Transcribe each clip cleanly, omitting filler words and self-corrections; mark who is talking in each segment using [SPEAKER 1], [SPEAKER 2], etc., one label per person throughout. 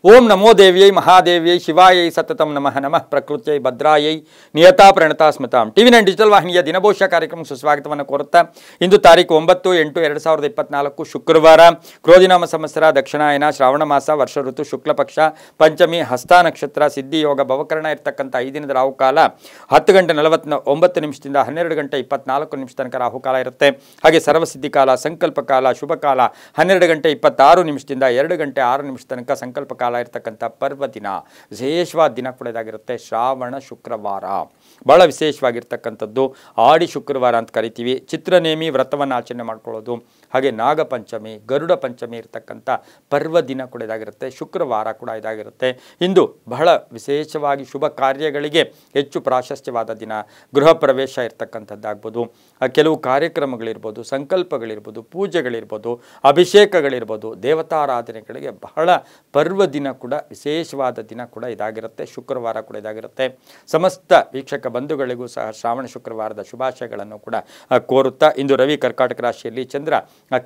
[SPEAKER 1] ಓಂ ನಮೋ ದೇವ್ಯೈ ಮಹಾದೇವ್ಯೈ ಶಿವಾಯೈ ಸತತಂ ನಮಃ ನಮಃ ಪ್ರಕೃತ್ಯೈ ಭದ್ರಾಯೈ Niyata ಪ್ರಣತಾ ಸ್ಮತಾಂ. TV 9 digital ವಾಹಿನಿಯ ದಿನಭೋಷ ಕಾರ್ಯಕ್ರಮ ಸುಸ್ವಾಗತವನ್ನು ಕೋರುತ್ತಾ ಇಂದು ತಾರೀಕು 9/8/2024 ಶುಕ್ರವಾರ, ಕ್ರೋಧಿನಾಮ ಸಂವತ್ಸರ, ದಕ್ಷಿಣಾಯನ, ಶ್ರಾವಣ ಮಾಸ, ವರ್ಷ ಋತು, ಶುಕ್ಲ ಪಕ್ಷ, ಪಂಚಮಿ, ಹಸ್ತ ನಕ್ಷತ್ರ, ಸಿದ್ಧಿ ಯೋಗ, ಭವಕರಣ ಇರ್ತಕ್ಕಂಥ 5 ದಿನದ ರಾಹುಕಾಲ 10:49 ದಿಂದ 12:24 ತನಕ ರಾಹುಕಾಲ ಇರುತ್ತೆ. ಹಾಗೆ ಸರ್ವಸಿದ್ಧಿ ಕಾಲ, ಸಂಕಲ್ಪ ಕಾಲ, ಶುಭ ಕಾಲ 12:26 ದಿಂದ 2:06 ತನಕ ಸಂಕಲ್ಪ ಕಾಲ ಇರ್ತಕ್ಕಂಥ ಪರ್ವ ದಿನ, ವಿಶೇಷವಾದ ದಿನ ಕೂಡ ಇದಾಗಿರುತ್ತೆ. ಶ್ರಾವಣ ಶುಕ್ರವಾರ ಬಹಳ ವಿಶೇಷವಾಗಿರ್ತಕ್ಕಂಥದ್ದು. ಆಡಿ ಶುಕ್ರವಾರ ಅಂತ ಕರಿತೀವಿ. ಚಿತ್ರನೇಮಿ ವ್ರತವನ್ನು ಆಚರಣೆ ಮಾಡ್ಕೊಳ್ಳೋದು, ಹಾಗೆ ನಾಗಪಂಚಮಿ, ಗರುಡ ಪಂಚಮಿ ಇರ್ತಕ್ಕಂಥ ಪರ್ವ ದಿನ ಕೂಡ ಇದಾಗಿರುತ್ತೆ. ಶುಕ್ರವಾರ ಕೂಡ ಇದಾಗಿರುತ್ತೆ. ಇಂದು ಬಹಳ ವಿಶೇಷವಾಗಿ ಶುಭ ಕಾರ್ಯಗಳಿಗೆ ಹೆಚ್ಚು ಪ್ರಾಶಸ್ತ್ಯವಾದ ದಿನ. ಗೃಹ ಪ್ರವೇಶ ಇರ್ತಕ್ಕಂಥದ್ದಾಗ್ಬೋದು, ಕೆಲವು ಕಾರ್ಯಕ್ರಮಗಳಿರ್ಬೋದು, ಸಂಕಲ್ಪಗಳಿರ್ಬೋದು, ಪೂಜೆಗಳಿರ್ಬೋದು, ಅಭಿಷೇಕಗಳಿರ್ಬೋದು, ದೇವತಾರಾಧನೆಗಳಿಗೆ ಬಹಳ ಪರ್ವ ದಿನ ಕೂಡ ವಿಶೇಷವಾದ ದಿನ ಕೂಡ ಇದಾಗಿರುತ್ತೆ. ಶುಕ್ರವಾರ ಕೂಡ ಇದಾಗಿರುತ್ತೆ. ಸಮಸ್ತ ವೀಕ್ಷಕ ಬಂಧುಗಳಿಗೂ ಸಹ ಶ್ರಾವಣ ಶುಕ್ರವಾರದ ಶುಭಾಶಯಗಳನ್ನು ಕೂಡ ಕೋರುತ್ತಾ, ಇಂದು ರವಿ ಕರ್ಕಾಟಕ ರಾಶಿಯಲ್ಲಿ, ಚಂದ್ರ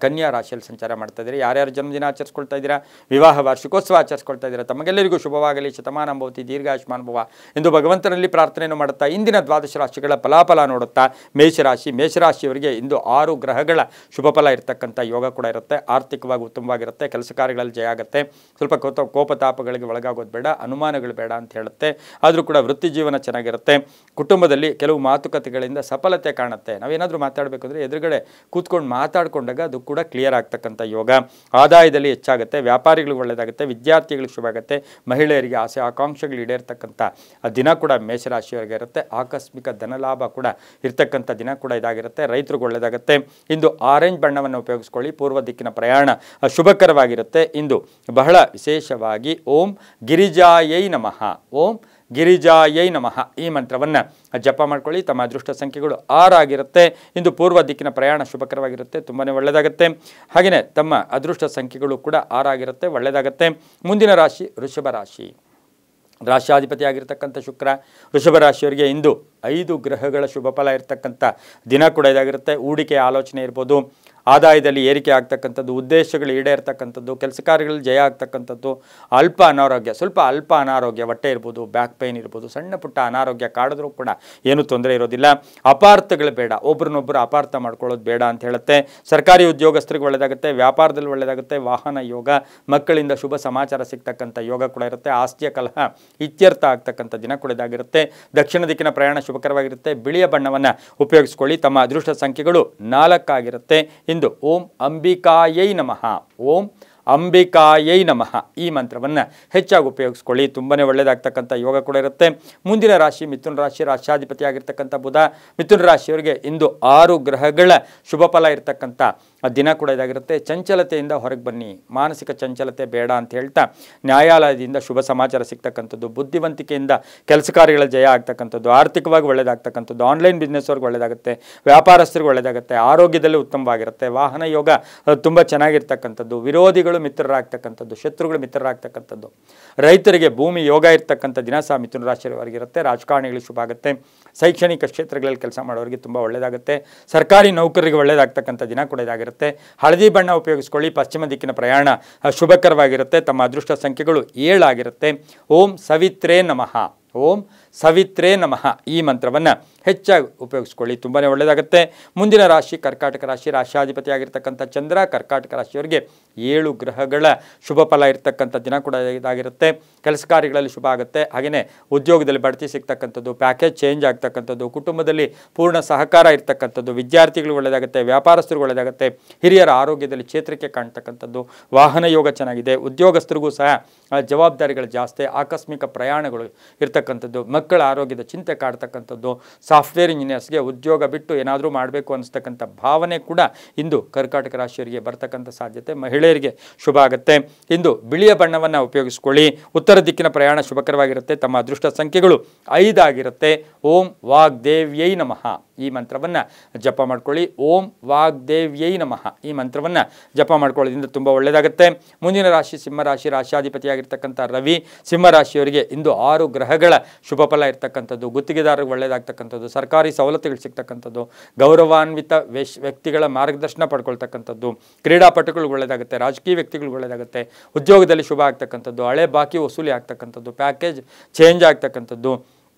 [SPEAKER 1] ಕನ್ಯಾ ರಾಶಿಯಲ್ಲಿ ಸಂಚಾರ ಮಾಡ್ತಾ ಇದ್ದೀರಿ. ಯಾರ್ಯಾರು ಜನ್ಮದಿನ ಆಚರಿಸ್ಕೊಳ್ತಾ ಇದ್ದೀರಾ, ವಿವಾಹ ವಾರ್ಷಿಕೋತ್ಸವ ಆಚರಿಸ್ಕೊಳ್ತಾ ಇದ್ದೀರಾ, ತಮಗೆಲ್ಲರಿಗೂ ಶುಭವಾಗಲಿ, ಶತಮಾನ ಭವತಿ, ದೀರ್ಘಾಯುಷ್ಮಾನ್ ಭವ ಎಂದು ಭಗವಂತನಲ್ಲಿ ಪ್ರಾರ್ಥನೆಯನ್ನು ಮಾಡುತ್ತಾ ಇಂದಿನ ದ್ವಾದಶ ರಾಶಿಗಳ ಫಲಾಫಲ ನೋಡುತ್ತಾ, ಮೇಷರಾಶಿಯವರಿಗೆ ಇಂದು 6 ಗ್ರಹಗಳ ಶುಭ ಫಲ ಇರತಕ್ಕಂಥ ಯೋಗ ಕೂಡ ಇರುತ್ತೆ. ಆರ್ಥಿಕವಾಗಿ ಉತ್ತಮವಾಗಿರುತ್ತೆ. ಕೆಲಸ ಕಾರ್ಯಗಳಲ್ಲಿ ಜಯ ಆಗುತ್ತೆ. ಸ್ವಲ್ಪ ಕೋಪತಾಪಗಳಿಗೆ ಒಳಗಾಗೋದು ಬೇಡ, ಅನುಮಾನಗಳು ಬೇಡ ಅಂತ ಹೇಳುತ್ತೆ. ಆದರೂ ಕೂಡ ವೃತ್ತಿ ಜೀವನ ಚೆನ್ನಾಗಿರುತ್ತೆ. ಕುಟುಂಬದಲ್ಲಿ ಕೆಲವು ಮಾತುಕತೆಗಳಿಂದ ಸಫಲತೆ ಕಾಣುತ್ತೆ. ನಾವೇನಾದರೂ ಮಾತಾಡಬೇಕಂದ್ರೆ ಎದುರುಗಡೆ ಕೂತ್ಕೊಂಡು ಮಾತಾಡಿಕೊಂಡಾಗ ಅದು ಕೂಡ ಕ್ಲಿಯರ್ ಆಗ್ತಕ್ಕಂಥ ಯೋಗ. ಆದಾಯದಲ್ಲಿ ಹೆಚ್ಚಾಗುತ್ತೆ. ವ್ಯಾಪಾರಿಗಳಿಗೆ ಒಳ್ಳೆಯದಾಗುತ್ತೆ. ವಿದ್ಯಾರ್ಥಿಗಳಿಗೆ ಶುಭ ಆಗುತ್ತೆ. ಮಹಿಳೆಯರಿಗೆ ಆಸೆ ಆಕಾಂಕ್ಷೆಗಳು ಈಡೇರ್ತಕ್ಕಂಥ ದಿನ ಕೂಡ ಮೇಷರಾಶಿಯವರಿಗೆ ಇರುತ್ತೆ. ಆಕಸ್ಮಿಕ ಧನಲಾಭ ಕೂಡ ಇರ್ತಕ್ಕಂಥ ದಿನ ಕೂಡ ಇದಾಗಿರುತ್ತೆ. ರೈತರಿಗೆ ಒಳ್ಳೆಯದಾಗುತ್ತೆ. ಇಂದು ಆರೆಂಜ್ ಬಣ್ಣವನ್ನು ಉಪಯೋಗಿಸ್ಕೊಳ್ಳಿ. ಪೂರ್ವ ದಿಕ್ಕಿನ ಪ್ರಯಾಣ ಶುಭಕರವಾಗಿರುತ್ತೆ. ಇಂದು ಬಹಳ ವಿಶೇಷವಾಗಿ ಓಂ ಗಿರಿಜಾಯೈ ನಮಃ, ಓಂ ಗಿರಿಜಾಯೈ ನಮಃ ಈ ಮಂತ್ರವನ್ನು ಜಪ ಮಾಡ್ಕೊಳ್ಳಿ. ತಮ್ಮ ಅದೃಷ್ಟ ಸಂಖ್ಯೆಗಳು 6 ಆಗಿರುತ್ತೆ. ಇಂದು ಪೂರ್ವ ದಿಕ್ಕಿನ ಪ್ರಯಾಣ ಶುಭಕರವಾಗಿರುತ್ತೆ. ತುಂಬಾ ಒಳ್ಳೆಯದಾಗುತ್ತೆ. ಹಾಗೆಯೇ ತಮ್ಮ ಅದೃಷ್ಟ ಸಂಖ್ಯೆಗಳು ಕೂಡ 6 ಆಗಿರುತ್ತೆ. ಒಳ್ಳೆಯದಾಗುತ್ತೆ. ಮುಂದಿನ ರಾಶಿ ವೃಷಭ ರಾಶಿ. ರಾಶಿಯಾಧಿಪತಿಯಾಗಿರ್ತಕ್ಕಂಥ ಶುಕ್ರ ವೃಷಭ ರಾಶಿಯವರಿಗೆ ಇಂದು 5 ಗ್ರಹಗಳ ಶುಭ ಫಲ ಇರತಕ್ಕಂಥ ದಿನ ಕೂಡ ಇದಾಗಿರುತ್ತೆ. ಹೂಡಿಕೆ ಆಲೋಚನೆ ಇರ್ಬೋದು, ಆದಾಯದಲ್ಲಿ ಏರಿಕೆ ಆಗ್ತಕ್ಕಂಥದ್ದು, ಉದ್ದೇಶಗಳು ಈಡೇರ್ತಕ್ಕಂಥದ್ದು, ಕೆಲಸ ಕಾರ್ಯಗಳಲ್ಲಿ ಜಯ ಆಗ್ತಕ್ಕಂಥದ್ದು, ಸ್ವಲ್ಪ ಅಲ್ಪ ಅನಾರೋಗ್ಯ, ಹೊಟ್ಟೆ ಇರ್ಬೋದು, ಬ್ಯಾಕ್ ಪೇನ್ ಇರ್ಬೋದು, ಸಣ್ಣ ಪುಟ್ಟ ಅನಾರೋಗ್ಯ ಕಾಡಿದ್ರೂ ಕೂಡ ಏನೂ ತೊಂದರೆ ಇರೋದಿಲ್ಲ. ಅಪಾರ್ಥಗಳು ಬೇಡ, ಒಬ್ರನ್ನೊಬ್ಬರು ಅಪಾರ್ಥ ಮಾಡ್ಕೊಳ್ಳೋದು ಬೇಡ ಅಂತ ಹೇಳುತ್ತೆ. ಸರ್ಕಾರಿ ಉದ್ಯೋಗಸ್ಥರಿಗೆ ಒಳ್ಳೆಯದಾಗುತ್ತೆ. ವ್ಯಾಪಾರದಲ್ಲಿ ಒಳ್ಳೆಯದಾಗುತ್ತೆ. ವಾಹನ ಯೋಗ, ಮಕ್ಕಳಿಂದ ಶುಭ ಸಮಾಚಾರ ಸಿಗ್ತಕ್ಕಂಥ ಯೋಗ ಕೂಡ ಇರುತ್ತೆ. ಆಸ್ತಿಯ ಕಲಹ ಇತ್ಯರ್ಥ ಆಗ್ತಕ್ಕಂಥ ದಿನ ಕೂಡ ಇದಾಗಿರುತ್ತೆ. ದಕ್ಷಿಣ ದಿಕ್ಕಿನ ಪ್ರಯಾಣ ಶುಭಕರವಾಗಿರುತ್ತೆ. ಬಿಳಿಯ ಬಣ್ಣವನ್ನು ಉಪಯೋಗಿಸ್ಕೊಳ್ಳಿ. ತಮ್ಮ ಅದೃಷ್ಟ ಸಂಖ್ಯೆಗಳು 4 ಆಗಿರುತ್ತೆ. ಇಂದು ಓಂ ಅಂಬಿಕಾಯೈ ನಮಃ, ಓಂ ಅಂಬಿಕಾಯೈ ನಮಃ ಈ ಮಂತ್ರವನ್ನು ಹೆಚ್ಚಾಗಿ ಉಪಯೋಗಿಸ್ಕೊಳ್ಳಿ. ತುಂಬಾ ಒಳ್ಳೆಯದಾಗ್ತಕ್ಕಂಥ ಯೋಗ ಕೂಡ ಇರುತ್ತೆ. ಮುಂದಿನ ರಾಶಿ ಮಿಥುನ ರಾಶಿ. ರಾಶ್ಯಾಧಿಪತಿಯಾಗಿರ್ತಕ್ಕಂಥ ಬುಧ ಮಿಥುನ ರಾಶಿಯವರಿಗೆ ಇಂದು 6 ಗ್ರಹಗಳ ಶುಭ ಫಲ ಇರತಕ್ಕಂಥ ದಿನ ಕೂಡ ಇದಾಗಿರುತ್ತೆ. ಚಂಚಲತೆಯಿಂದ ಹೊರಗೆ ಬನ್ನಿ, ಮಾನಸಿಕ ಚಂಚಲತೆ ಬೇಡ ಅಂತ ಹೇಳ್ತಾ ನ್ಯಾಯಾಲಯದಿಂದ ಶುಭ ಸಮಾಚಾರ ಸಿಗ್ತಕ್ಕಂಥದ್ದು, ಬುದ್ಧಿವಂತಿಕೆಯಿಂದ ಕೆಲಸ ಕಾರ್ಯಗಳ ಜಯ ಆಗ್ತಕ್ಕಂಥದ್ದು, ಆರ್ಥಿಕವಾಗಿ ಒಳ್ಳೆಯದಾಗ್ತಕ್ಕಂಥದ್ದು, ಆನ್ಲೈನ್ ಬಿಸ್ನೆಸ್ವರ್ಗೆ ಒಳ್ಳೆಯದಾಗುತ್ತೆ. ವ್ಯಾಪಾರಸ್ಥರಿಗೆ ಒಳ್ಳೆಯದಾಗುತ್ತೆ. ಆರೋಗ್ಯದಲ್ಲಿ ಉತ್ತಮವಾಗಿರುತ್ತೆ. ವಾಹನ ಯೋಗ ತುಂಬ ಚೆನ್ನಾಗಿರ್ತಕ್ಕಂಥದ್ದು. ವಿರೋಧಿಗಳು ಮಿತ್ರರಾಗ್ತಕ್ಕಂಥದ್ದು, ಶತ್ರುಗಳು ಮಿತ್ರರಾಗ್ತಕ್ಕಂಥದ್ದು. ರೈತರಿಗೆ ಭೂಮಿ ಯೋಗ ಇರ್ತಕ್ಕಂಥ ದಿನ ಸಹ ಮಿಥುನ ರಾಶಿಯವರೆಗಿರುತ್ತೆ. ರಾಜಕಾರಣಿಗಳಿಗೆ ಶುಭ ಆಗುತ್ತೆ. ಶೈಕ್ಷಣಿಕ ಕ್ಷೇತ್ರಗಳಲ್ಲಿ ಕೆಲಸ ಮಾಡೋರಿಗೆ ತುಂಬ ಒಳ್ಳೆಯದಾಗುತ್ತೆ. ಸರ್ಕಾರಿ ನೌಕರರಿಗೆ ಒಳ್ಳೆಯದಾಗ್ತಕ್ಕಂಥ ದಿನ ಕೂಡ ಇದಾಗಿರುತ್ತೆ. ಹಳದಿ ಬಣ್ಣ ಉಪಯೋಗಿಸ್ಕೊಳ್ಳಿ. ಪಶ್ಚಿಮ ದಿಕ್ಕಿನ ಪ್ರಯಾಣ ಶುಭಕರವಾಗಿರುತ್ತೆ. ತಮ್ಮ ಅದೃಷ್ಟ ಸಂಖ್ಯೆಗಳು 7 ಆಗಿರುತ್ತೆ. ಓಂ ಸವಿತ್ರೇ ನಮಃ, ಓಂ ಸವಿತ್ರೇ ನಮಃ ಈ ಮಂತ್ರವನ್ನು ಹೆಚ್ಚಾಗಿ ಉಪಯೋಗಿಸ್ಕೊಳ್ಳಿ. ತುಂಬಾ ಒಳ್ಳೆಯದಾಗುತ್ತೆ. ಮುಂದಿನ ರಾಶಿ ಕರ್ಕಾಟಕ ರಾಶಿ. ರಾಶಿಯಾಧಿಪತಿಯಾಗಿರ್ತಕ್ಕಂಥ ಚಂದ್ರ ಕರ್ಕಾಟಕ ರಾಶಿಯವರಿಗೆ 7 ಗ್ರಹಗಳ ಶುಭ ಫಲ ಇರ್ತಕ್ಕಂಥ ದಿನ ಕೂಡ ಇದಾಗಿರುತ್ತೆ. ಕೆಲಸ ಕಾರ್ಯಗಳಲ್ಲಿ ಶುಭ ಆಗುತ್ತೆ. ಹಾಗೆಯೇ ಉದ್ಯೋಗದಲ್ಲಿ ಬಡ್ತಿ ಸಿಗ್ತಕ್ಕಂಥದ್ದು, ಪ್ಯಾಕೇಜ್ ಚೇಂಜ್ ಆಗ್ತಕ್ಕಂಥದ್ದು, ಕುಟುಂಬದಲ್ಲಿ ಪೂರ್ಣ ಸಹಕಾರ ಇರ್ತಕ್ಕಂಥದ್ದು, ವಿದ್ಯಾರ್ಥಿಗಳು ಒಳ್ಳೆಯದಾಗುತ್ತೆ. ವ್ಯಾಪಾರಸ್ಥರಿಗೂ ಒಳ್ಳೆಯದಾಗುತ್ತೆ. ಹಿರಿಯರ ಆರೋಗ್ಯದಲ್ಲಿ ಚೇತರಿಕೆ ಕಾಣ್ತಕ್ಕಂಥದ್ದು, ವಾಹನ ಯೋಗ ಚೆನ್ನಾಗಿದೆ. ಉದ್ಯೋಗಸ್ಥರಿಗೂ ಸಹ ಜವಾಬ್ದಾರಿಗಳು ಜಾಸ್ತಿ, ಆಕಸ್ಮಿಕ ಪ್ರಯಾಣಗಳು ಇರ್ತಕ್ಕಂಥದ್ದು, ಮಕ್ಕಳ ಆರೋಗ್ಯದ ಚಿಂತೆ ಕಾಡ್ತಕ್ಕಂಥದ್ದು, ಸಾಫ್ಟ್ವೇರ್ ಇಂಜಿನಿಯರ್ಸ್ಗೆ ಉದ್ಯೋಗ ಬಿಟ್ಟು ಏನಾದರೂ ಮಾಡಬೇಕು ಅನ್ನಿಸ್ತಕ್ಕಂಥ ಭಾವನೆ ಕೂಡ ಇಂದು ಕರ್ಕಾಟಕ ರಾಶಿಯವರಿಗೆ ಬರ್ತಕ್ಕಂಥ ಸಾಧ್ಯತೆ. ಮಹಿಳೆಯರಿಗೆ ಶುಭ ಆಗುತ್ತೆ. ಇಂದು ಬಿಳಿಯ ಬಣ್ಣವನ್ನು ಉಪಯೋಗಿಸ್ಕೊಳ್ಳಿ. ಉತ್ತರ ದಿಕ್ಕಿನ ಪ್ರಯಾಣ ಶುಭಕರವಾಗಿರುತ್ತೆ. ತಮ್ಮ ಅದೃಷ್ಟ ಸಂಖ್ಯೆಗಳು 5 ಆಗಿರುತ್ತೆ. ಓಂ ವಾಗ್ದೇವ್ಯೈ ನಮಃ, ಈ ಮಂತ್ರವನ್ನು ಜಪ ಮಾಡ್ಕೊಳ್ಳಿ. ಓಂ ವಾಗ್ದೇವ್ಯೈ ನಮಃ ಈ ಮಂತ್ರವನ್ನು ಜಪ ಮಾಡ್ಕೊಳ್ಳೋದ್ರಿಂದ ತುಂಬ ಒಳ್ಳೆಯದಾಗುತ್ತೆ. ಮುಂದಿನ ರಾಶಿ ಸಿಂಹರಾಶಿ, ರಾಶಿಯಾಧಿಪತಿಯಾಗಿರ್ತಕ್ಕಂಥ ರವಿ. ಸಿಂಹರಾಶಿಯವರಿಗೆ ಇಂದು 6 ಗ್ರಹಗಳ ಶುಭ ಫಲ ಇರ್ತಕ್ಕಂಥದ್ದು, ಗುತ್ತಿಗೆದಾರರಿಗೆ ಒಳ್ಳೆಯದಾಗ್ತಕ್ಕಂಥದ್ದು, ಸರ್ಕಾರಿ ಸವಲತ್ತುಗಳು ಸಿಗ್ತಕ್ಕಂಥದ್ದು, ಗೌರವಾನ್ವಿತ ವ್ಯಕ್ತಿಗಳ ಮಾರ್ಗದರ್ಶನ ಪಡ್ಕೊಳ್ತಕ್ಕಂಥದ್ದು, ಕ್ರೀಡಾಪಟುಗಳಿಗೆ ಒಳ್ಳೆಯದಾಗುತ್ತೆ, ರಾಜಕೀಯ ವ್ಯಕ್ತಿಗಳಿಗೆ ಒಳ್ಳೆಯದಾಗುತ್ತೆ, ಉದ್ಯೋಗದಲ್ಲಿ ಶುಭ ಆಗ್ತಕ್ಕಂಥದ್ದು, ಹಳೆ ಬಾಕಿ ವಸೂಲಿ ಆಗ್ತಕ್ಕಂಥದ್ದು, ಪ್ಯಾಕೇಜ್ ಚೇಂಜ್ ಆಗ್ತಕ್ಕಂಥದ್ದು,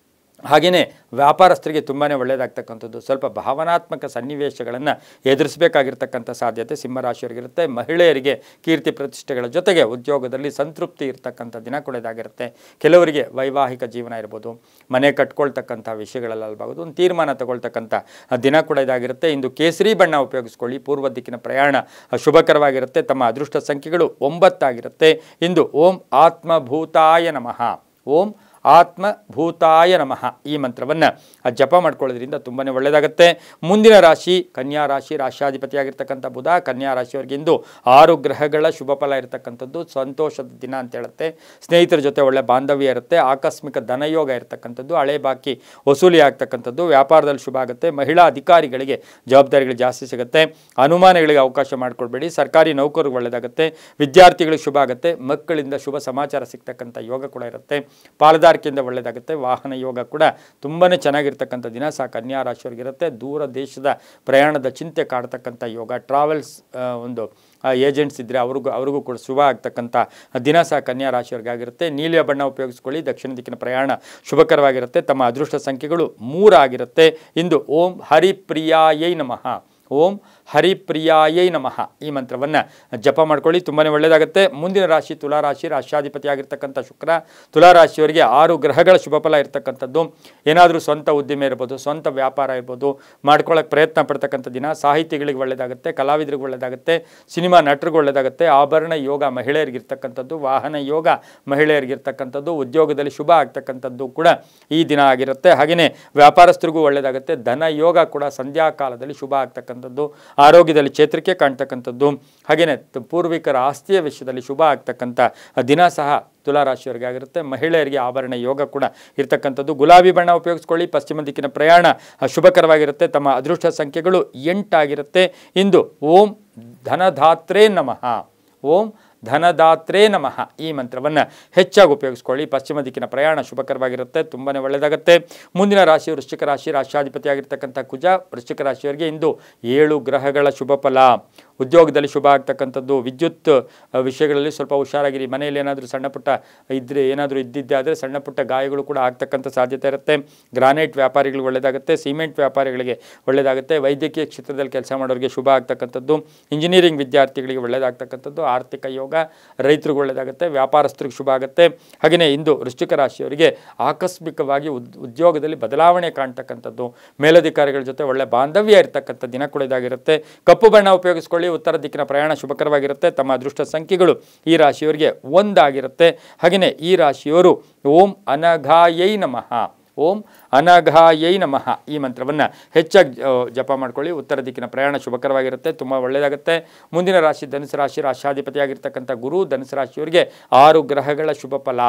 [SPEAKER 1] ಹಾಗೆಯೇ ವ್ಯಾಪಾರಸ್ಥರಿಗೆ ತುಂಬಾ ಒಳ್ಳೆಯದಾಗ್ತಕ್ಕಂಥದ್ದು, ಸ್ವಲ್ಪ ಭಾವನಾತ್ಮಕ ಸನ್ನಿವೇಶಗಳನ್ನು ಎದುರಿಸಬೇಕಾಗಿರ್ತಕ್ಕಂಥ ಸಾಧ್ಯತೆ ಸಿಂಹರಾಶಿಯವರಿಗಿರುತ್ತೆ. ಮಹಿಳೆಯರಿಗೆ ಕೀರ್ತಿ ಪ್ರತಿಷ್ಠೆಗಳ ಜೊತೆಗೆ ಉದ್ಯೋಗದಲ್ಲಿ ಸಂತೃಪ್ತಿ ಇರ್ತಕ್ಕಂಥ ದಿನ ಕೂಡ ಇದಾಗಿರುತ್ತೆ. ಕೆಲವರಿಗೆ ವೈವಾಹಿಕ ಜೀವನ ಇರ್ಬೋದು, ಮನೆ ಕಟ್ಕೊಳ್ತಕ್ಕಂಥ ವಿಷಯಗಳಲ್ಲಾಗಬಹುದು, ಒಂದು ತೀರ್ಮಾನ ತಗೊಳ್ತಕ್ಕಂಥ ದಿನ ಕೂಡ ಇದಾಗಿರುತ್ತೆ. ಇಂದು ಕೇಸರಿ ಬಣ್ಣ ಉಪಯೋಗಿಸ್ಕೊಳ್ಳಿ. ಪೂರ್ವ ದಿಕ್ಕಿನ ಪ್ರಯಾಣ ಶುಭಕರವಾಗಿರುತ್ತೆ. ತಮ್ಮ ಅದೃಷ್ಟ ಸಂಖ್ಯೆಗಳು 9 ಆಗಿರುತ್ತೆ. ಇಂದು ಓಂ ಆತ್ಮಭೂತಾಯ ನಮಃ, ಓಂ ಆತ್ಮಭೂತಾಯ ನಮಃ ಈ ಮಂತ್ರವನ್ನು ಜಪ ಮಾಡ್ಕೊಳ್ಳೋದ್ರಿಂದ ತುಂಬಾ ಒಳ್ಳೆಯದಾಗುತ್ತೆ. ಮುಂದಿನ ರಾಶಿ ಕನ್ಯಾ ರಾಶಿ, ರಾಶಿಯಾಧಿಪತಿಯಾಗಿರ್ತಕ್ಕಂಥ ಬುಧ. ಕನ್ಯಾ ರಾಶಿಯವರಿಗೆ ಇಂದು 6 ಗ್ರಹಗಳ ಶುಭ ಫಲ ಇರತಕ್ಕಂಥದ್ದು, ಸಂತೋಷದ ದಿನ ಅಂತ ಹೇಳುತ್ತೆ. ಸ್ನೇಹಿತರ ಜೊತೆ ಒಳ್ಳೆ ಬಾಂಧವ್ಯ ಇರುತ್ತೆ. ಆಕಸ್ಮಿಕ ಧನಯೋಗ ಇರತಕ್ಕಂಥದ್ದು, ಹಳೆ ಬಾಕಿ ವಸೂಲಿ ಆಗ್ತಕ್ಕಂಥದ್ದು, ವ್ಯಾಪಾರದಲ್ಲಿ ಶುಭ ಆಗುತ್ತೆ. ಮಹಿಳಾ ಅಧಿಕಾರಿಗಳಿಗೆ ಜವಾಬ್ದಾರಿಗಳು ಜಾಸ್ತಿ ಸಿಗುತ್ತೆ. ಅನುಮಾನಗಳಿಗೆ ಅವಕಾಶ ಮಾಡಿಕೊಡ್ಬೇಡಿ. ಸರ್ಕಾರಿ ನೌಕರರಿಗೆ ಒಳ್ಳೆಯದಾಗುತ್ತೆ. ವಿದ್ಯಾರ್ಥಿಗಳಿಗೆ ಶುಭ ಆಗುತ್ತೆ. ಮಕ್ಕಳಿಂದ ಶುಭ ಸಮಾಚಾರ ಸಿಗ್ತಕ್ಕಂಥ ಯೋಗ ಕೂಡ ಇರುತ್ತೆ. ಪಾಲುದಾರಿಕೆಯಿಂದ ಒಳ್ಳೆಯದಾಗುತ್ತೆ. ವಾಹನ ಯೋಗ ಕೂಡ ತುಂಬಾ ಚೆನ್ನಾಗಿರ್ತಕ್ಕಂಥ ದಿನ ಸಹ ಕನ್ಯಾ ರಾಶಿಯವರಿಗಿರುತ್ತೆ. ದೂರ ದೇಶದ ಪ್ರಯಾಣದ ಚಿಂತೆ ಕಾಡ್ತಕ್ಕಂಥ ಯೋಗ, ಟ್ರಾವೆಲ್ಸ್ ಒಂದು ಏಜೆಂಟ್ಸ್ ಇದ್ದರೆ ಅವ್ರಿಗೂ ಕೂಡ ಶುಭ ಆಗ್ತಕ್ಕಂಥ ದಿನ ಸಹ ಕನ್ಯಾ ರಾಶಿಯವರಿಗಾಗಿರುತ್ತೆ. ನೀಲಿಯ ಬಣ್ಣ ಉಪಯೋಗಿಸ್ಕೊಳ್ಳಿ. ದಕ್ಷಿಣ ದಿಕ್ಕಿನ ಪ್ರಯಾಣ ಶುಭಕರವಾಗಿರುತ್ತೆ. ತಮ್ಮ ಅದೃಷ್ಟ ಸಂಖ್ಯೆಗಳು 3 ಆಗಿರುತ್ತೆ. ಇಂದು ಓಂ ಹರಿಪ್ರಿಯಾಯೈ ನಮಃ, ಓಂ ಹರಿಪ್ರಿಯಾಯೈ ನಮಃ ಈ ಮಂತ್ರವನ್ನು ಜಪ ಮಾಡ್ಕೊಳ್ಳಿ. ತುಂಬಾ ಒಳ್ಳೆಯದಾಗುತ್ತೆ. ಮುಂದಿನ ರಾಶಿ ತುಲಾರಾಶಿ, ರಾಶಿಯಾಧಿಪತಿಯಾಗಿರ್ತಕ್ಕಂಥ ಶುಕ್ರ. ತುಲಾರಾಶಿಯವರಿಗೆ 6 ಗ್ರಹಗಳ ಶುಭ ಫಲ ಇರ್ತಕ್ಕಂಥದ್ದು. ಏನಾದರೂ ಸ್ವಂತ ಉದ್ದಿಮೆ ಇರ್ಬೋದು, ಸ್ವಂತ ವ್ಯಾಪಾರ ಇರ್ಬೋದು, ಮಾಡ್ಕೊಳ್ಳೋಕೆ ಪ್ರಯತ್ನ ಪಡ್ತಕ್ಕಂಥ ದಿನ. ಸಾಹಿತಿಗಳಿಗೆ ಒಳ್ಳೆಯದಾಗುತ್ತೆ, ಕಲಾವಿದರಿಗೆ ಒಳ್ಳೆಯದಾಗುತ್ತೆ, ಸಿನಿಮಾ ನಟರಿಗೆ ಒಳ್ಳೆಯದಾಗುತ್ತೆ. ಆಭರಣ ಯೋಗ ಮಹಿಳೆಯರಿಗಿರ್ತಕ್ಕಂಥದ್ದು, ವಾಹನ ಯೋಗ ಮಹಿಳೆಯರಿಗಿರ್ತಕ್ಕಂಥದ್ದು, ಉದ್ಯೋಗದಲ್ಲಿ ಶುಭ ಆಗ್ತಕ್ಕಂಥದ್ದು ಕೂಡ ಈ ದಿನ ಆಗಿರುತ್ತೆ. ಹಾಗೆಯೇ ವ್ಯಾಪಾರಸ್ಥರಿಗೂ ಒಳ್ಳೆಯದಾಗುತ್ತೆ. ಧನ ಯೋಗ ಕೂಡ ಸಂಧ್ಯಾ ಕಾಲದಲ್ಲಿ ಶುಭ ಆಗ್ತಕ್ಕಂಥದ್ದು, ಆರೋಗ್ಯದಲ್ಲಿ ಚೇತರಿಕೆ ಕಾಣ್ತಕ್ಕಂಥದ್ದು, ಹಾಗೆಯೇ ಪೂರ್ವಿಕರ ಆಸ್ತಿಯ ವಿಷಯದಲ್ಲಿ ಶುಭ ಆಗ್ತಕ್ಕಂಥ ದಿನ ಸಹ ತುಲಾರಾಶಿಯವರಿಗೆ ಆಗಿರುತ್ತೆ. ಮಹಿಳೆಯರಿಗೆ ಆಭರಣ ಯೋಗ ಕೂಡ ಇರ್ತಕ್ಕಂಥದ್ದು. ಗುಲಾಬಿ ಬಣ್ಣ ಉಪಯೋಗಿಸ್ಕೊಳ್ಳಿ. ಪಶ್ಚಿಮ ದಿಕ್ಕಿನ ಪ್ರಯಾಣ ಶುಭಕರವಾಗಿರುತ್ತೆ. ತಮ್ಮ ಅದೃಷ್ಟ ಸಂಖ್ಯೆಗಳು 8 ಆಗಿರುತ್ತೆ. ಇಂದು ಓಂ ಧನಧಾತ್ರೇ ನಮಃ, ಓಂ ಧನದಾತ್ರೇ ನಮಃ ಈ ಮಂತ್ರವನ್ನು ಹೆಚ್ಚಾಗಿ ಉಪಯೋಗಿಸ್ಕೊಳ್ಳಿ. ಪಶ್ಚಿಮ ದಿಕ್ಕಿನ ಪ್ರಯಾಣ ಶುಭಕರವಾಗಿರುತ್ತೆ. ತುಂಬಾ ಒಳ್ಳೆಯದಾಗುತ್ತೆ. ಮುಂದಿನ ರಾಶಿ ವೃಶ್ಚಿಕ ರಾಶಿ, ರಾಶಿಯಾಧಿಪತಿಯಾಗಿರ್ತಕ್ಕಂಥ ಕುಜ. ವೃಶ್ಚಿಕ ರಾಶಿಯವರಿಗೆ ಇಂದು 7 ಗ್ರಹಗಳ ಶುಭ ಫಲ. ಉದ್ಯೋಗದಲ್ಲಿ ಶುಭ ಆಗ್ತಕ್ಕಂಥದ್ದು. ವಿದ್ಯುತ್ ವಿಷಯಗಳಲ್ಲಿ ಸ್ವಲ್ಪ ಹುಷಾರಾಗಿರಿ. ಮನೆಯಲ್ಲಿ ಏನಾದರೂ ಸಣ್ಣ ಪುಟ್ಟ ಇದ್ದರೆ, ಏನಾದರೂ ಇದ್ದಿದ್ದೆ ಸಣ್ಣ ಪುಟ್ಟ ಗಾಯಗಳು ಕೂಡ ಆಗ್ತಕ್ಕಂಥ ಸಾಧ್ಯತೆ ಇರುತ್ತೆ. ಗ್ರಾನೈಟ್ ವ್ಯಾಪಾರಿಗಳಿಗೆ ಒಳ್ಳೆಯದಾಗುತ್ತೆ. ಸಿಮೆಂಟ್ ವ್ಯಾಪಾರಿಗಳಿಗೆ ಒಳ್ಳೆಯದಾಗುತ್ತೆ. ವೈದ್ಯಕೀಯ ಕ್ಷೇತ್ರದಲ್ಲಿ ಕೆಲಸ ಮಾಡೋರಿಗೆ ಶುಭ ಆಗ್ತಕ್ಕಂಥದ್ದು. ಇಂಜಿನಿಯರಿಂಗ್ ವಿದ್ಯಾರ್ಥಿಗಳಿಗೆ ಒಳ್ಳೆಯದಾಗ್ತಕ್ಕಂಥದ್ದು. ಆರ್ಥಿಕ ಯೋಗ ರೈತರಿಗೆ ಒಳ್ಳೆಯದಾಗುತ್ತೆ. ವ್ಯಾಪಾರಸ್ಥರಿಗೆ ಶುಭ ಆಗುತ್ತೆ. ಹಾಗೆಯೇ ಇಂದು ವೃಶ್ಚಿಕ ರಾಶಿಯವರಿಗೆ ಆಕಸ್ಮಿಕವಾಗಿ ಉದ್ಯೋಗದಲ್ಲಿ ಬದಲಾವಣೆ ಕಾಣ್ತಕ್ಕಂಥದ್ದು, ಮೇಲಧಿಕಾರಿಗಳ ಜೊತೆ ಒಳ್ಳೆ ಬಾಂಧವ್ಯ ಇರತಕ್ಕಂಥ ದಿನ ಕೂಡ ಇದಾಗಿರುತ್ತೆ. ಕಪ್ಪು ಬಣ್ಣ ಉಪಯೋಗಿಸ್ಕೊಳ್ಳಿ. ಉತ್ತರ ದಿಕ್ಕಿನ ಪ್ರಯಾಣ ಶುಭಕರವಾಗಿರುತ್ತೆ. ತಮ್ಮ ಅದೃಷ್ಟ ಸಂಖ್ಯೆಗಳು ಈ ರಾಶಿಯವರಿಗೆ 1 ಆಗಿರುತ್ತೆ. ಹಾಗೆಯೇ ಈ ರಾಶಿಯವರು ಓಂ ಅನಘಾಯೈ ನಮಃ, ಓಂ ಅನಘಾಯೈ ನಮಃ ಈ ಮಂತ್ರವನ್ನು ಹೆಚ್ಚಾಗಿ ಜಪ ಮಾಡ್ಕೊಳ್ಳಿ. ಉತ್ತರ ದಿಕ್ಕಿನ ಪ್ರಯಾಣ ಶುಭಕರವಾಗಿರುತ್ತೆ. ತುಂಬ ಒಳ್ಳೆಯದಾಗುತ್ತೆ. ಮುಂದಿನ ರಾಶಿ ಧನುಸು ರಾಶಿ, ರಾಶಿಯಾಧಿಪತಿಯಾಗಿರ್ತಕ್ಕಂಥ ಗುರು. ಧನುಸು ರಾಶಿಯವರಿಗೆ 6 ಗ್ರಹಗಳ ಶುಭ ಫಲ.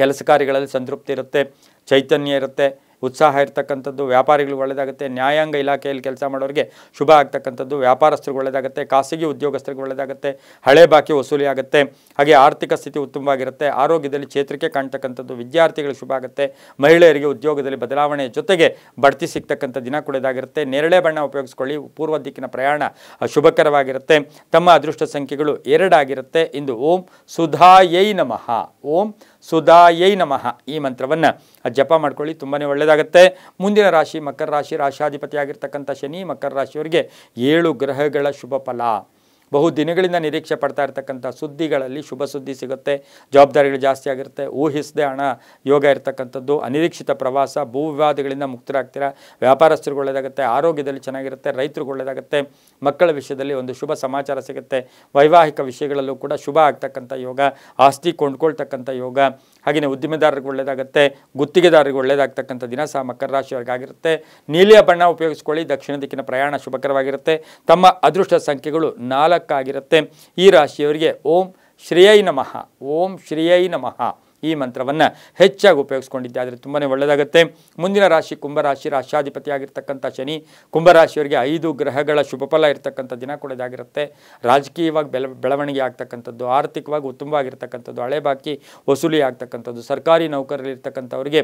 [SPEAKER 1] ಕೆಲಸ ಕಾರ್ಯಗಳಲ್ಲಿ ಸಂತೃಪ್ತಿ ಇರುತ್ತೆ, ಚೈತನ್ಯ ಇರುತ್ತೆ, ಉತ್ಸಾಹ ಇರ್ತಕ್ಕಂಥದ್ದು. ವ್ಯಾಪಾರಿಗಳಿಗೆ ಒಳ್ಳೆಯದಾಗುತ್ತೆ. ನ್ಯಾಯಾಂಗ ಇಲಾಖೆಯಲ್ಲಿ ಕೆಲಸ ಮಾಡೋರಿಗೆ ಶುಭ ಆಗ್ತಕ್ಕಂಥದ್ದು. ವ್ಯಾಪಾರಸ್ಥರಿಗೆ ಒಳ್ಳೆಯದಾಗುತ್ತೆ. ಖಾಸಗಿ ಉದ್ಯೋಗಸ್ಥರಿಗೆ ಒಳ್ಳೆಯದಾಗುತ್ತೆ. ಹಳೆ ಬಾಕಿ ವಸೂಲಿ ಆಗುತ್ತೆ. ಹಾಗೆ ಆರ್ಥಿಕ ಸ್ಥಿತಿ ಉತ್ತಮವಾಗಿರುತ್ತೆ. ಆರೋಗ್ಯದಲ್ಲಿ ಚೇತರಿಕೆ ಕಾಣ್ತಕ್ಕಂಥದ್ದು. ವಿದ್ಯಾರ್ಥಿಗಳಿಗೆ ಶುಭ ಆಗುತ್ತೆ. ಮಹಿಳೆಯರಿಗೆ ಉದ್ಯೋಗದಲ್ಲಿ ಬದಲಾವಣೆ ಜೊತೆಗೆ ಬಡ್ತಿ ಸಿಗ್ತಕ್ಕಂಥ ದಿನ ಕೂಡ ಇದಾಗಿರುತ್ತೆ. ನೇರಳೆ ಬಣ್ಣ ಉಪಯೋಗಿಸ್ಕೊಳ್ಳಿ. ಪೂರ್ವ ದಿಕ್ಕಿನ ಪ್ರಯಾಣ ಶುಭಕರವಾಗಿರುತ್ತೆ. ತಮ್ಮ ಅದೃಷ್ಟ ಸಂಖ್ಯೆಗಳು 2 ಆಗಿರುತ್ತೆ. ಇಂದು ಓಂ ಸುಧಾಯೈ ನಮಃ, ಓಂ ಸುಧಾಯೈ ನಮಃ ಈ ಮಂತ್ರವನ್ನು ಜಪ ಮಾಡ್ಕೊಳ್ಳಿ. ತುಂಬಾ ಒಳ್ಳೆಯದಾಗುತ್ತೆ. ಮುಂದಿನ ರಾಶಿ ಮಕರ ರಾಶಿ, ರಾಶಿಯಾಧಿಪತಿಯಾಗಿರ್ತಕ್ಕಂಥ ಶನಿ. ಮಕರ ರಾಶಿಯವರಿಗೆ 7 ಗ್ರಹಗಳ ಶುಭ ಫಲ. ಬಹು ದಿನಗಳಿಂದ ನಿರೀಕ್ಷೆ ಪಡ್ತಾ ಇರ್ತಕ್ಕಂಥ ಸುದ್ದಿಗಳಲ್ಲಿ ಶುಭ ಸುದ್ದಿ ಸಿಗುತ್ತೆ. ಜವಾಬ್ದಾರಿಗಳು ಜಾಸ್ತಿ ಆಗಿರುತ್ತೆ. ಊಹಿಸದೆ ಹಣ ಯೋಗ ಇರ್ತಕ್ಕಂಥದ್ದು. ಅನಿರೀಕ್ಷಿತ ಪ್ರವಾಸ, ಭೂ ವಿವಾದಗಳಿಂದ ಮುಕ್ತರಾಗ್ತೀರಾ. ವ್ಯಾಪಾರಸ್ಥರಿಗೆ ಒಳ್ಳೆಯದಾಗುತ್ತೆ. ಆರೋಗ್ಯದಲ್ಲಿ ಚೆನ್ನಾಗಿರುತ್ತೆ. ರೈತರಿಗೆ ಒಳ್ಳೆಯದಾಗುತ್ತೆ. ಮಕ್ಕಳ ವಿಷಯದಲ್ಲಿ ಒಂದು ಶುಭ ಸಮಾಚಾರ ಸಿಗುತ್ತೆ. ವೈವಾಹಿಕ ವಿಷಯಗಳಲ್ಲೂ ಕೂಡ ಶುಭ ಆಗ್ತಕ್ಕಂಥ ಯೋಗ. ಆಸ್ತಿ ಕೊಂಡ್ಕೊಳ್ತಕ್ಕಂಥ ಯೋಗ. ಹಾಗೆಯೇ ಉದ್ದಿಮೆದಾರರಿಗೆ ಒಳ್ಳೆಯದಾಗುತ್ತೆ. ಗುತ್ತಿಗೆದಾರರಿಗೆ ಒಳ್ಳೆಯದಾಗ್ತಕ್ಕಂಥ ದಿನ ಸಹ ಮಕರ ರಾಶಿಯವರಿಗಾಗಿರುತ್ತೆ. ನೀಲಿಯ ಬಣ್ಣ ಉಪಯೋಗಿಸ್ಕೊಳ್ಳಿ. ದಕ್ಷಿಣ ದಿಕ್ಕಿನ ಪ್ರಯಾಣ ಶುಭಕರವಾಗಿರುತ್ತೆ. ತಮ್ಮ ಅದೃಷ್ಟ ಸಂಖ್ಯೆಗಳು 4 ಆಗಿರುತ್ತೆ. ಈ ರಾಶಿಯವರಿಗೆ ಓಂ ಶ್ರೀಯೈ ನಮಃ, ಓಂ ಶ್ರೀಯೈ ನಮಃ ಈ ಮಂತ್ರವನ್ನು ಹೆಚ್ಚಾಗಿ ಉಪಯೋಗಿಸ್ಕೊಂಡಿದ್ದೆ ಆದರೆ ತುಂಬಾ ಒಳ್ಳೆಯದಾಗುತ್ತೆ. ಮುಂದಿನ ರಾಶಿ ಕುಂಭರಾಶಿ, ರಾಶ್ಯಾಧಿಪತಿಯಾಗಿರ್ತಕ್ಕಂಥ ಶನಿ. ಕುಂಭರಾಶಿಯವರಿಗೆ 5 ಗ್ರಹಗಳ ಶುಭ ಫಲ ಇರತಕ್ಕಂಥ ದಿನ ಕೂಡ ಇದಾಗಿರುತ್ತೆ. ರಾಜಕೀಯವಾಗಿ ಬೆಳವಣಿಗೆ ಆಗ್ತಕ್ಕಂಥದ್ದು, ಆರ್ಥಿಕವಾಗಿ ಉತ್ತಮವಾಗಿರ್ತಕ್ಕಂಥದ್ದು, ಹಳೆ ಬಾಕಿ ವಸೂಲಿ ಆಗ್ತಕ್ಕಂಥದ್ದು, ಸರ್ಕಾರಿ ನೌಕರರಿರ್ತಕ್ಕಂಥವ್ರಿಗೆ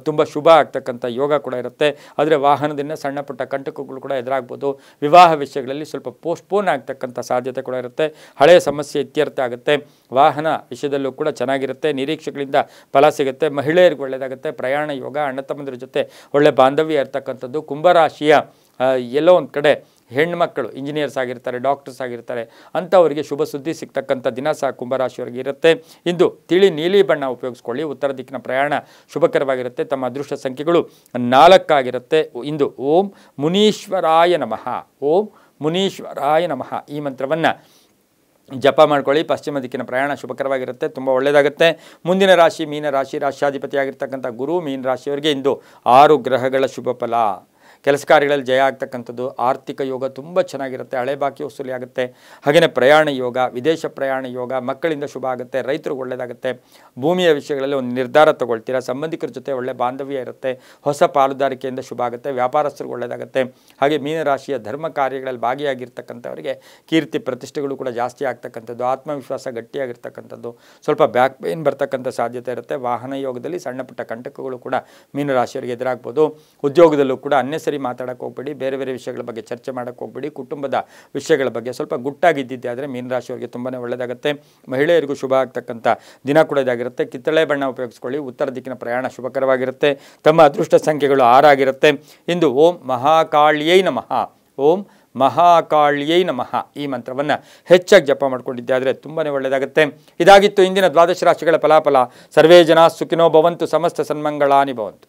[SPEAKER 1] ತುಂಬ ಶುಭ ಆಗ್ತಕ್ಕಂಥ ಯೋಗ ಕೂಡ ಇರುತ್ತೆ. ಆದರೆ ವಾಹನದಿಂದ ಸಣ್ಣ ಪುಟ್ಟ ಕಂಟಕಗಳು ಕೂಡ ಎದುರಾಗ್ಬೋದು. ವಿವಾಹ ವಿಷಯಗಳಲ್ಲಿ ಸ್ವಲ್ಪ ಪೋಸ್ಟ್ಪೋನ್ ಆಗ್ತಕ್ಕಂಥ ಸಾಧ್ಯತೆ ಕೂಡ ಇರುತ್ತೆ. ಹಳೆಯ ಸಮಸ್ಯೆ ಇತ್ಯರ್ಥ ಆಗುತ್ತೆ. ವಾಹನ ವಿಷಯದಲ್ಲೂ ಕೂಡ ಚೆನ್ನಾಗಿರುತ್ತೆ. ನಿರೀಕ್ಷೆಗಳಿಂದ ಫಲ ಸಿಗುತ್ತೆ. ಮಹಿಳೆಯರಿಗೆ ಒಳ್ಳೆಯದಾಗುತ್ತೆ. ಪ್ರಯಾಣ ಯೋಗ, ಅಣ್ಣ ತಮ್ಮಂದಿರ ಜೊತೆ ಒಳ್ಳೆ ಬಾಂಧವ್ಯ ಇರ್ತಕ್ಕಂಥದ್ದು. ಕುಂಭರಾಶಿಯ ಎಲ್ಲೋ ಒಂದು ಕಡೆ ಹೆಣ್ಮಕ್ಕಳು ಇಂಜಿನಿಯರ್ಸ್ ಆಗಿರ್ತಾರೆ, ಡಾಕ್ಟರ್ಸ್ ಆಗಿರ್ತಾರೆ, ಅಂಥವರಿಗೆ ಶುಭ ಸುದ್ದಿ ಸಿಗ್ತಕ್ಕಂಥ ದಿನ ಸಹ ಕುಂಭರಾಶಿಯವರಿಗೆ ಇರುತ್ತೆ. ಇಂದು ತಿಳಿ ನೀಲಿ ಬಣ್ಣ ಉಪಯೋಗಿಸ್ಕೊಳ್ಳಿ. ಉತ್ತರ ದಿಕ್ಕಿನ ಪ್ರಯಾಣ ಶುಭಕರವಾಗಿರುತ್ತೆ. ತಮ್ಮ ಅದೃಷ್ಟ ಸಂಖ್ಯೆಗಳು 4 ಆಗಿರುತ್ತೆ. ಇಂದು ಓಂ ಮುನೀಶ್ವರಾಯ ನಮಃ, ಓಂ ಮುನೀಶ್ವರಾಯ ನಮಃ ಈ ಮಂತ್ರವನ್ನು ಜಪ ಮಾಡ್ಕೊಳ್ಳಿ. ಪಶ್ಚಿಮ ದಿಕ್ಕಿನ ಪ್ರಯಾಣ ಶುಭಕರವಾಗಿರುತ್ತೆ, ತುಂಬ ಒಳ್ಳೆಯದಾಗುತ್ತೆ. ಮುಂದಿನ ರಾಶಿ ಮೀನರಾಶಿ, ರಾಶ್ಯಾಧಿಪತಿಯಾಗಿರ್ತಕ್ಕಂಥ ಗುರು. ಮೀನರಾಶಿಯವರಿಗೆ ಇಂದು 6 ಗ್ರಹಗಳ ಶುಭ ಫಲ. ಕೆಲಸ ಕಾರ್ಯಗಳಲ್ಲಿ ಜಯ ಆಗ್ತಕ್ಕಂಥದ್ದು, ಆರ್ಥಿಕ ಯೋಗ ತುಂಬ ಚೆನ್ನಾಗಿರುತ್ತೆ. ಹಳೆ ಬಾಕಿ ವಸೂಲಿ ಆಗುತ್ತೆ. ಹಾಗೆಯೇ ಪ್ರಯಾಣ ಯೋಗ, ವಿದೇಶ ಪ್ರಯಾಣ ಯೋಗ, ಮಕ್ಕಳಿಂದ ಶುಭ ಆಗುತ್ತೆ. ರೈತರಿಗೆ ಒಳ್ಳೆಯದಾಗುತ್ತೆ. ಭೂಮಿಯ ವಿಷಯಗಳಲ್ಲಿ ಒಂದು ನಿರ್ಧಾರ ತಗೊಳ್ತೀರಾ. ಸಂಬಂಧಿಕರ ಜೊತೆ ಒಳ್ಳೆ ಬಾಂಧವ್ಯ ಇರುತ್ತೆ. ಹೊಸ ಪಾಲುದಾರಿಕೆಯಿಂದ ಶುಭ ಆಗುತ್ತೆ. ವ್ಯಾಪಾರಸ್ಥರಿಗೆ ಒಳ್ಳೆಯದಾಗುತ್ತೆ. ಹಾಗೆ ಮೀನರಾಶಿಯ ಧರ್ಮ ಕಾರ್ಯಗಳಲ್ಲಿ ಭಾಗಿಯಾಗಿರ್ತಕ್ಕಂಥವರಿಗೆ ಕೀರ್ತಿ ಪ್ರತಿಷ್ಠೆಗಳು ಕೂಡ ಜಾಸ್ತಿ ಆಗ್ತಕ್ಕಂಥದ್ದು, ಆತ್ಮವಿಶ್ವಾಸ ಗಟ್ಟಿಯಾಗಿರ್ತಕ್ಕಂಥದ್ದು, ಸ್ವಲ್ಪ ಬ್ಯಾಕ್ ಪೇನ್ ಬರ್ತಕ್ಕಂಥ ಸಾಧ್ಯತೆ ಇರುತ್ತೆ. ವಾಹನ ಯೋಗದಲ್ಲಿ ಸಣ್ಣ ಪುಟ್ಟ ಕಂಟಕಗಳು ಕೂಡ ಮೀನರಾಶಿಯವರಿಗೆ ಎದುರಾಗ್ಬೋದು. ಉದ್ಯೋಗದಲ್ಲೂ ಕೂಡ ಅನ್ನೆಸರಿ ಮಾತಾಡಕ್ಕೆ ಹೋಗ್ಬೇಡಿ. ಬೇರೆ ಬೇರೆ ವಿಷಯಗಳ ಬಗ್ಗೆ ಚರ್ಚೆ ಮಾಡೋಕ್ಕೆ ಹೋಗ್ಬೇಡಿ. ಕುಟುಂಬದ ವಿಷಯಗಳ ಬಗ್ಗೆ ಸ್ವಲ್ಪ ಗುಟ್ಟಾಗಿದ್ದಿದ್ದೆ ಆದರೆ ಮೀನರಾಶಿಯವರಿಗೆ ತುಂಬಾ ಒಳ್ಳೆಯದಾಗುತ್ತೆ. ಮಹಿಳೆಯರಿಗೂ ಶುಭ ಆಗ್ತಕ್ಕಂಥ ದಿನ ಕೂಡ ಇದಾಗಿರುತ್ತೆ. ಕಿತ್ತಳೆ ಬಣ್ಣ ಉಪಯೋಗಿಸ್ಕೊಳ್ಳಿ. ಉತ್ತರ ದಿಕ್ಕಿನ ಪ್ರಯಾಣ ಶುಭಕರವಾಗಿರುತ್ತೆ. ತಮ್ಮ ಅದೃಷ್ಟ ಸಂಖ್ಯೆಗಳು 6 ಆಗಿರುತ್ತೆ. ಇಂದು ಓಂ ಮಹಾಕಾಳ್ಯೈ ನಮಃ, ಓಂ ಮಹಾಕಾಳ್ಯೈ ನಮಃ ಈ ಮಂತ್ರವನ್ನು ಹೆಚ್ಚಾಗಿ ಜಪ ಮಾಡ್ಕೊಂಡಿದ್ದೆ ಆದರೆ ತುಂಬಾ ಒಳ್ಳೆಯದಾಗುತ್ತೆ. ಇದಾಗಿತ್ತು ಇಂದಿನ ದ್ವಾದಶ ರಾಶಿಗಳ ಫಲಾಫಲ. ಸರ್ವೇ ಜನ ಸುಖಿನೋ ಭವಂತು, ಸಮಸ್ತ ಸನ್ಮಂಗಳಾನಿ ಭವಂತು.